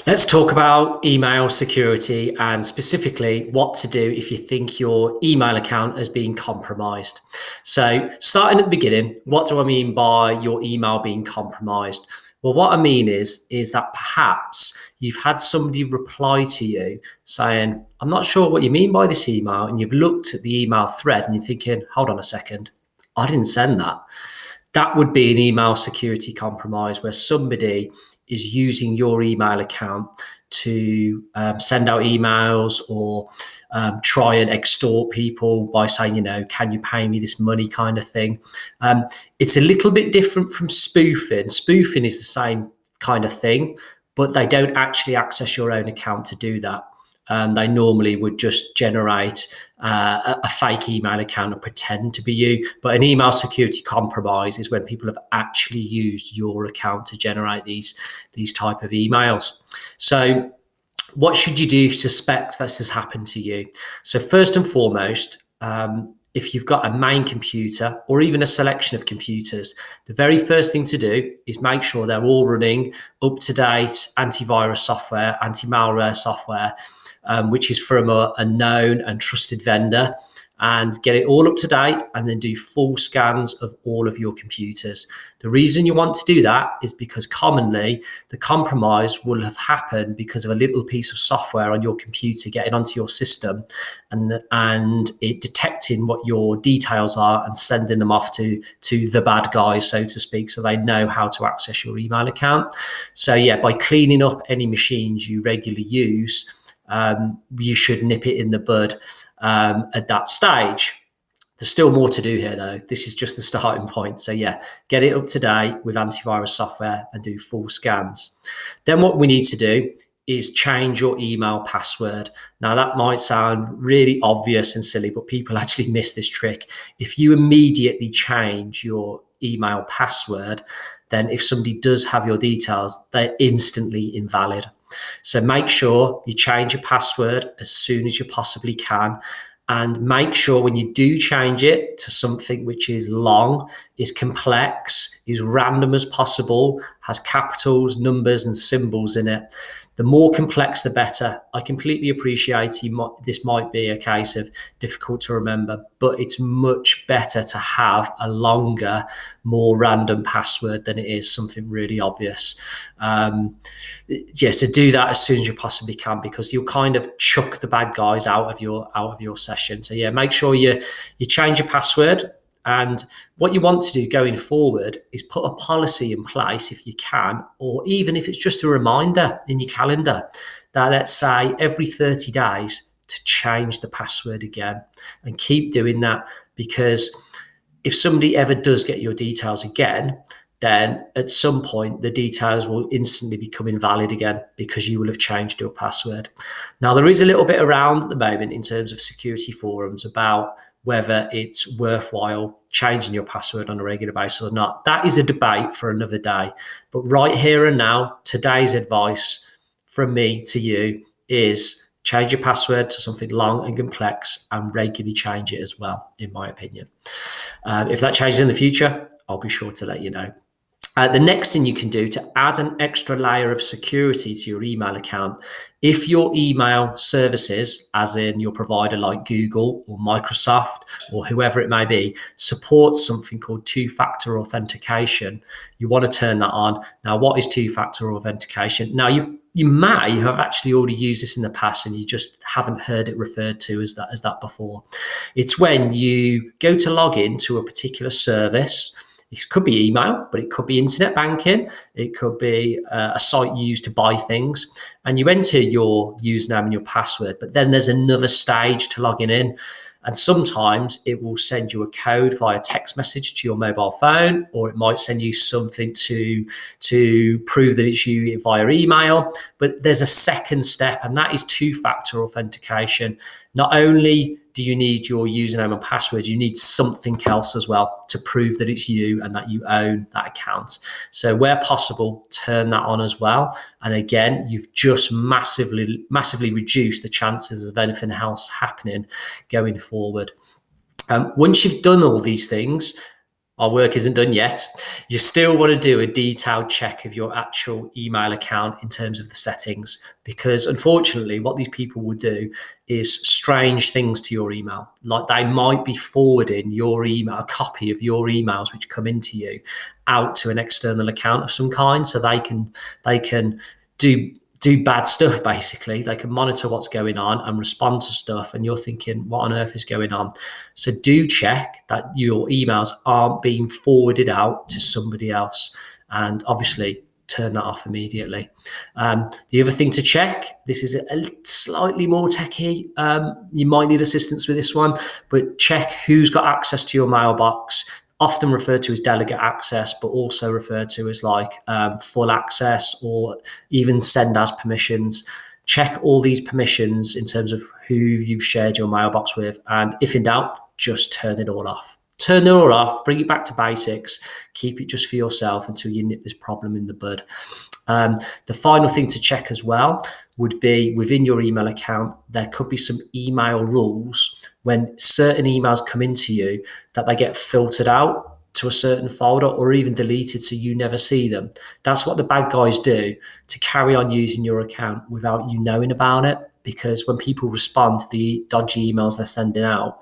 Let's talk about email security and specifically what to do if you think your email account has been compromised. So, starting at the beginning, what do I mean by your email being compromised? Well, what I mean is that perhaps you've had somebody reply to you saying, I'm not sure what you mean by this email, and you've looked at the email thread and you're thinking, hold on a second, I didn't send that. That would be an email security compromise where somebody is using your email account to send out emails or try and extort people by saying, can you pay me this money kind of thing. It's a little bit different from spoofing. Spoofing is the same kind of thing, but they don't actually access your own account to do that. They normally would just generate a fake email account and pretend to be you. But an email security compromise is when people have actually used your account to generate these type of emails. So what should you do if you suspect this has happened to you? So first and foremost, if you've got a main computer or even a selection of computers, the very first thing to do is make sure they're all running up-to-date antivirus software, anti-malware software, which is from a known and trusted vendor, and get it all up to date and then do full scans of all of your computers. The reason you want to do that is because commonly the compromise will have happened because of a little piece of software on your computer getting onto your system and it detecting what your details are and sending them off to the bad guys, so to speak, so they know how to access your email account. So yeah, by cleaning up any machines you regularly use, you should nip it in the bud at that stage. There's still more to do here though. This is just the starting point. So yeah, get it up to date with antivirus software and do full scans. Then what we need to do is change your email password. Now that might sound really obvious and silly, but people actually miss this trick. If you immediately change your email password, then if somebody does have your details, they're instantly invalid. So make sure you change your password as soon as you possibly can, and make sure when you do change it to something which is long, is complex, is random as possible, has capitals, numbers and symbols in it. The more complex, the better. I completely appreciate this might be a case of difficult to remember, but it's much better to have a longer, more random password than it is something really obvious. So do that as soon as you possibly can, because you'll kind of chuck the bad guys out of your session. So yeah, make sure you change your password. And what you want to do going forward is put a policy in place if you can, or even if it's just a reminder in your calendar that, let's say, every 30 days to change the password again, and keep doing that, because if somebody ever does get your details again, then at some point the details will instantly become invalid again because you will have changed your password. Now, there is a little bit around at the moment in terms of security forums about whether it's worthwhile changing your password on a regular basis or not. That is a debate for another day. But right here and now, today's advice from me to you is change your password to something long and complex and regularly change it as well, in my opinion. If that changes in the future, I'll be sure to let you know. The next thing you can do to add an extra layer of security to your email account, if your email services, as in your provider like Google or Microsoft or whoever it may be, supports something called two-factor authentication, you want to turn that on. Now, what is two-factor authentication? Now, you may have actually already used this in the past and you just haven't heard it referred to as that before. It's when you go to log in to a particular service. It could be email, but it could be internet banking. It could be a site used to buy things, and you enter your username and your password, but then there's another stage to logging in. And sometimes it will send you a code via text message to your mobile phone, or it might send you something to prove that it's you via email. But there's a second step, and that is two-factor authentication. Not only do you need your username and password, you need something else as well to prove that it's you and that you own that account. So where possible, turn that on as well. And again, you've just massively reduced the chances of anything else happening going forward. Once you've done all these things, our work isn't done yet. You still want to do a detailed check of your actual email account in terms of the settings, because unfortunately what these people will do is strange things to your email. Like they might be forwarding your email, a copy of your emails which come into you, out to an external account of some kind, so they can do bad stuff. Basically, they can monitor what's going on and respond to stuff, and you're thinking, what on earth is going on? So do check that your emails aren't being forwarded out to somebody else, and obviously turn that off immediately. The other thing to check, this is a slightly more techie, you might need assistance with this one, but check who's got access to your mailbox, often referred to as delegate access, but also referred to as like full access, or even send as permissions. Check all these permissions in terms of who you've shared your mailbox with, and if in doubt, just turn it all off. Turn it all off, bring it back to basics, keep it just for yourself until you nip this problem in the bud. The final thing to check as well would be within your email account, there could be some email rules when certain emails come into you that they get filtered out to a certain folder or even deleted so you never see them. That's what the bad guys do to carry on using your account without you knowing about it, because when people respond to the dodgy emails they're sending out,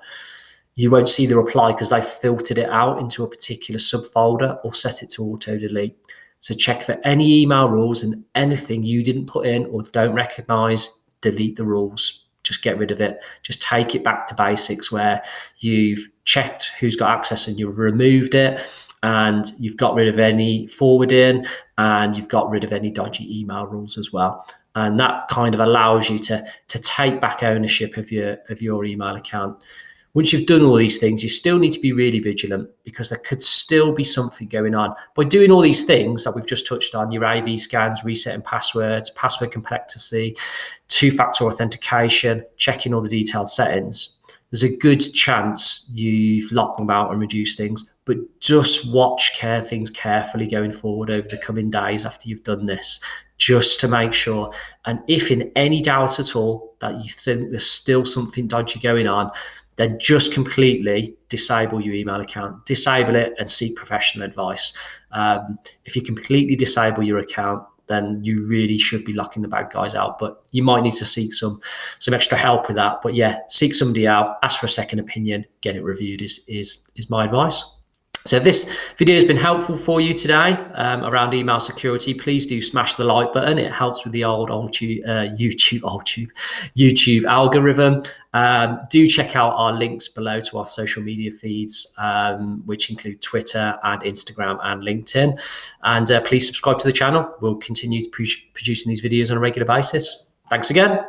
you won't see the reply because they filtered it out into a particular subfolder or set it to auto delete. So check for any email rules, and anything you didn't put in or don't recognize, delete the rules. Just get rid of it. Just take it back to basics where you've checked who's got access and you've removed it, and you've got rid of any forwarding, and you've got rid of any dodgy email rules as well. And that kind of allows you to take back ownership of your email account. Once you've done all these things, you still need to be really vigilant, because there could still be something going on. By doing all these things that we've just touched on, your AV scans, resetting passwords, password complexity, two-factor authentication, checking all the detailed settings, there's a good chance you've locked them out and reduced things. But just watch things carefully going forward over the coming days after you've done this, just to make sure. And if in any doubt at all that you think there's still something dodgy going on, then just completely disable your email account, disable it, and seek professional advice. If you completely disable your account, then you really should be locking the bad guys out. But you might need to seek some extra help with that. But yeah, seek somebody out, ask for a second opinion, get it reviewed is my advice. So if this video has been helpful for you today around email security, please do smash the like button. It helps with the old YouTube algorithm. Do check out our links below to our social media feeds, which include Twitter and Instagram and LinkedIn. And please subscribe to the channel. We'll continue producing these videos on a regular basis. Thanks again.